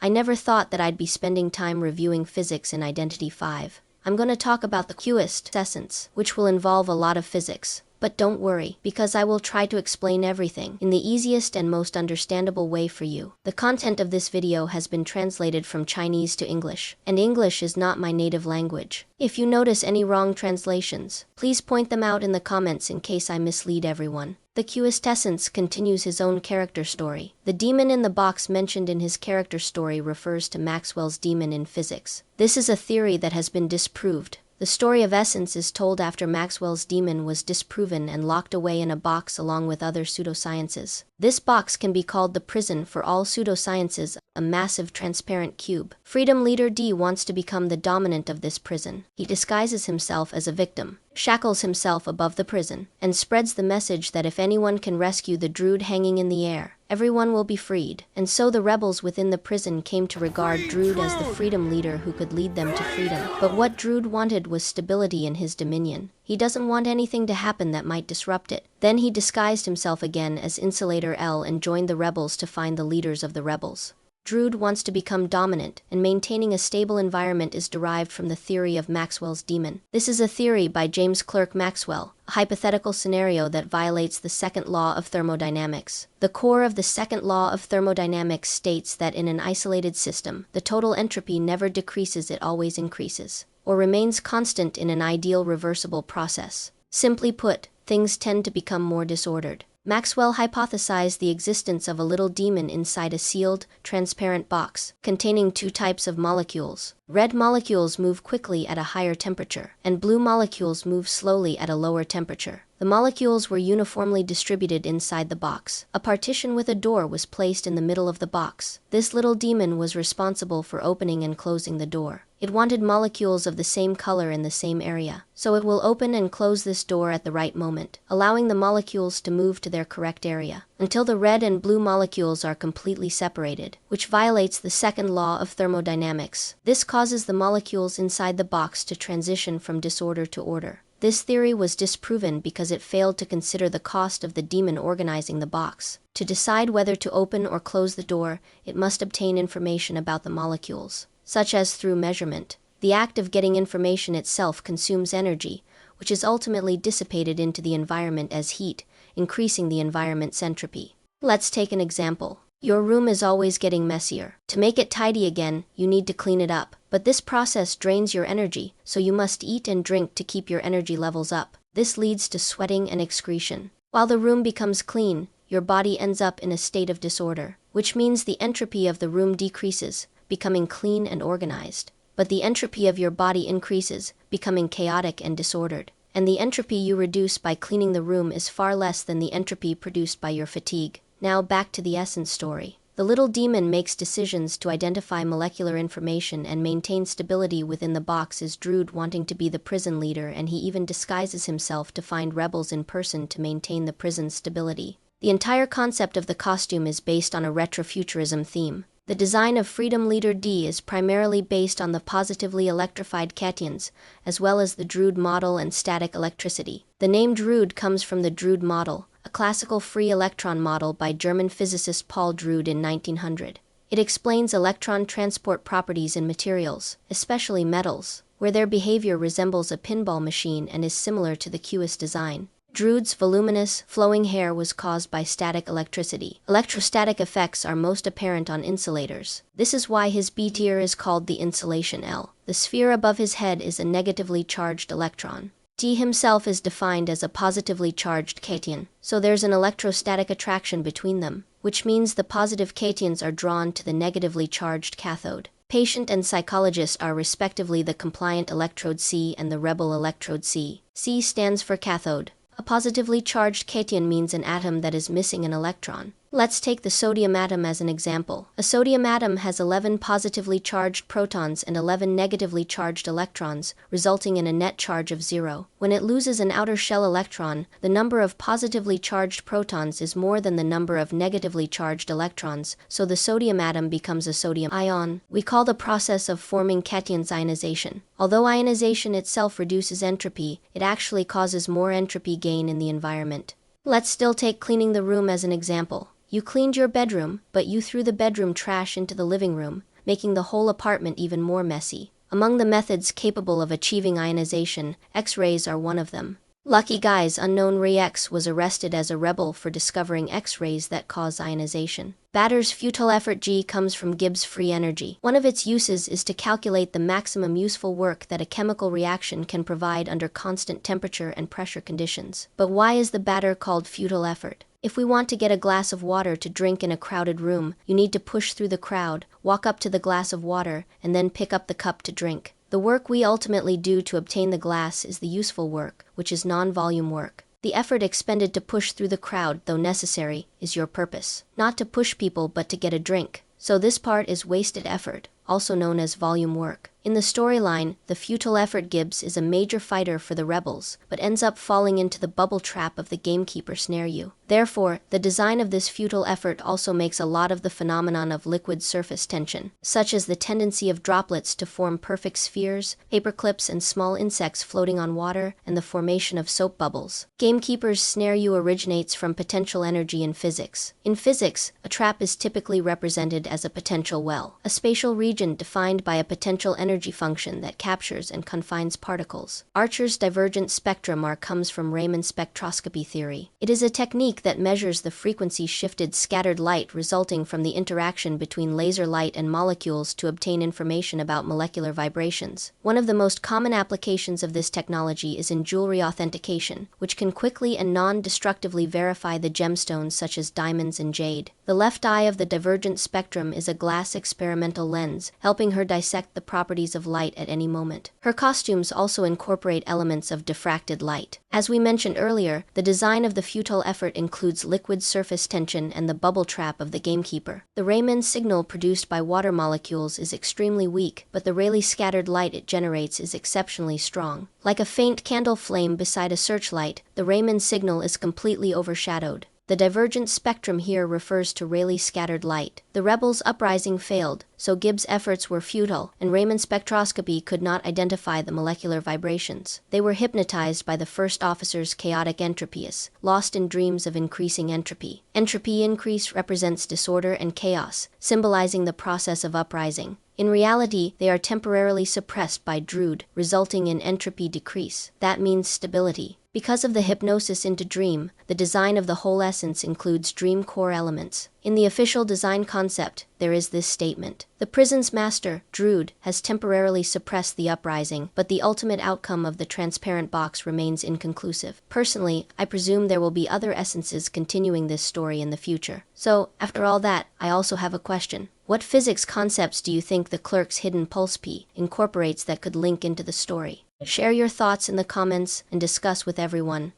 I never thought that I'd be spending time reviewing physics in Identity 5. I'm gonna talk about the Pseudoscience, which will involve a lot of physics. But don't worry, because I will try to explain everything in the easiest and most understandable way for you. The content of this video has been translated from Chinese to English, and English is not my native language. If you notice any wrong translations, please point them out in the comments in case I mislead everyone. The Pseudoscience continues his own character story. The demon in the box mentioned in his character story refers to Maxwell's demon in physics. This is a theory that has been disproved. The story of Essence is told after Maxwell's demon was disproven and locked away in a box along with other pseudosciences. This box can be called the prison for all pseudosciences, a massive transparent cube. Freedom Leader D wants to become the dominant of this prison. He disguises himself as a victim, shackles himself above the prison, and spreads the message that if anyone can rescue the Druid hanging in the air, everyone will be freed. And so the rebels within the prison came to regard Druid as the freedom leader who could lead them to freedom. But what Druid wanted was stability in his dominion. He doesn't want anything to happen that might disrupt it. Then he disguised himself again as Insulator L and joined the rebels to find the leaders of the rebels. Druid wants to become dominant, and maintaining a stable environment is derived from the theory of Maxwell's demon. This is a theory by James Clerk Maxwell, a hypothetical scenario that violates the second law of thermodynamics. The core of the second law of thermodynamics states that in an isolated system, the total entropy never decreases, it always increases, or remains constant in an ideal reversible process. Simply put, things tend to become more disordered. Maxwell hypothesized the existence of a little demon inside a sealed, transparent box, containing two types of molecules. Red molecules move quickly at a higher temperature, and blue molecules move slowly at a lower temperature. The molecules were uniformly distributed inside the box. A partition with a door was placed in the middle of the box. This little demon was responsible for opening and closing the door. It wanted molecules of the same color in the same area, so it will open and close this door at the right moment, allowing the molecules to move to their correct area, until the red and blue molecules are completely separated, which violates the second law of thermodynamics. This causes the molecules inside the box to transition from disorder to order. This theory was disproven because it failed to consider the cost of the demon organizing the box. To decide whether to open or close the door, it must obtain information about the molecules, such as through measurement. The act of getting information itself consumes energy, which is ultimately dissipated into the environment as heat, increasing the environment's entropy. Let's take an example. Your room is always getting messier. To make it tidy again, you need to clean it up. But this process drains your energy, so you must eat and drink to keep your energy levels up. This leads to sweating and excretion. While the room becomes clean, your body ends up in a state of disorder, which means the entropy of the room decreases, becoming clean and organized. But the entropy of your body increases, becoming chaotic and disordered. And the entropy you reduce by cleaning the room is far less than the entropy produced by your fatigue. Now back to the Essence story. The little demon makes decisions to identify molecular information and maintain stability within the box as Druid wanting to be the prison leader, and he even disguises himself to find rebels in person to maintain the prison's stability. The entire concept of the costume is based on a retrofuturism theme. The design of Freedom Leader D is primarily based on the positively electrified cations, as well as the Druid model and static electricity. The name Druid comes from the Druid model, a classical free electron model by German physicist Paul Druid in 1900. It explains electron transport properties in materials, especially metals, where their behavior resembles a pinball machine and is similar to the Qs design. Druid's voluminous, flowing hair was caused by static electricity. Electrostatic effects are most apparent on insulators. This is why his B tier is called the insulation L. The sphere above his head is a negatively charged electron. D himself is defined as a positively charged cation, so there's an electrostatic attraction between them, which means the positive cations are drawn to the negatively charged cathode. Patient and psychologist are respectively the compliant electrode C and the rebel electrode C. C stands for cathode. A positively charged cation means an atom that is missing an electron. Let's take the sodium atom as an example. A sodium atom has 11 positively charged protons and 11 negatively charged electrons, resulting in a net charge of 0. When it loses an outer shell electron, the number of positively charged protons is more than the number of negatively charged electrons, so the sodium atom becomes a sodium ion. We call the process of forming cations ionization. Although ionization itself reduces entropy, it actually causes more entropy gain in the environment. Let's still take cleaning the room as an example. You cleaned your bedroom, but you threw the bedroom trash into the living room, making the whole apartment even more messy. Among the methods capable of achieving ionization, X-rays are one of them. Lucky Guy's unknown Ray-X was arrested as a rebel for discovering X-rays that cause ionization. Batter's futile effort G comes from Gibbs free energy. One of its uses is to calculate the maximum useful work that a chemical reaction can provide under constant temperature and pressure conditions. But why is the batter called futile effort? If we want to get a glass of water to drink in a crowded room, you need to push through the crowd, walk up to the glass of water, and then pick up the cup to drink. The work we ultimately do to obtain the glass is the useful work, which is non-volume work. The effort expended to push through the crowd, though necessary, is your purpose. Not to push people but to get a drink. So this part is wasted effort, also known as volume work. In the storyline, the futile effort Gibbs is a major fighter for the rebels, but ends up falling into the bubble trap of the gamekeeper snare you. Therefore, the design of this futile effort also makes a lot of the phenomenon of liquid surface tension, such as the tendency of droplets to form perfect spheres, paperclips and small insects floating on water, and the formation of soap bubbles. Gamekeeper's snare you originates from potential energy in physics. In physics, a trap is typically represented as a potential well, a spatial region defined by a potential energy function that captures and confines particles. Archer's divergent spectrum comes from Raman spectroscopy theory. It is a technique that measures the frequency-shifted scattered light resulting from the interaction between laser light and molecules to obtain information about molecular vibrations. One of the most common applications of this technology is in jewelry authentication, which can quickly and non-destructively verify the gemstones such as diamonds and jade. The left eye of the divergent spectrum is a glass experimental lens, helping her dissect the properties of light at any moment. Her costumes also incorporate elements of diffracted light. As we mentioned earlier, the design of the futile effort includes liquid surface tension and the bubble trap of the gamekeeper. The Raman signal produced by water molecules is extremely weak, but the Rayleigh scattered light it generates is exceptionally strong. Like a faint candle flame beside a searchlight, the Raman signal is completely overshadowed. The divergent spectrum here refers to Rayleigh scattered light. The rebels' uprising failed, so Gibbs' efforts were futile, and Raman spectroscopy could not identify the molecular vibrations. They were hypnotized by the first officer's chaotic entropies, lost in dreams of increasing entropy. Entropy increase represents disorder and chaos, symbolizing the process of uprising. In reality, they are temporarily suppressed by Drood, resulting in entropy decrease. That means stability. Because of the hypnosis into dream, the design of the whole essence includes dream core elements. In the official design concept, there is this statement. The prison's master, Drood, has temporarily suppressed the uprising, but the ultimate outcome of the transparent box remains inconclusive. Personally, I presume there will be other essences continuing this story in the future. So, after all that, I also have a question. What physics concepts do you think the clerk's hidden pulse P incorporates that could link into the story? Share your thoughts in the comments and discuss with everyone.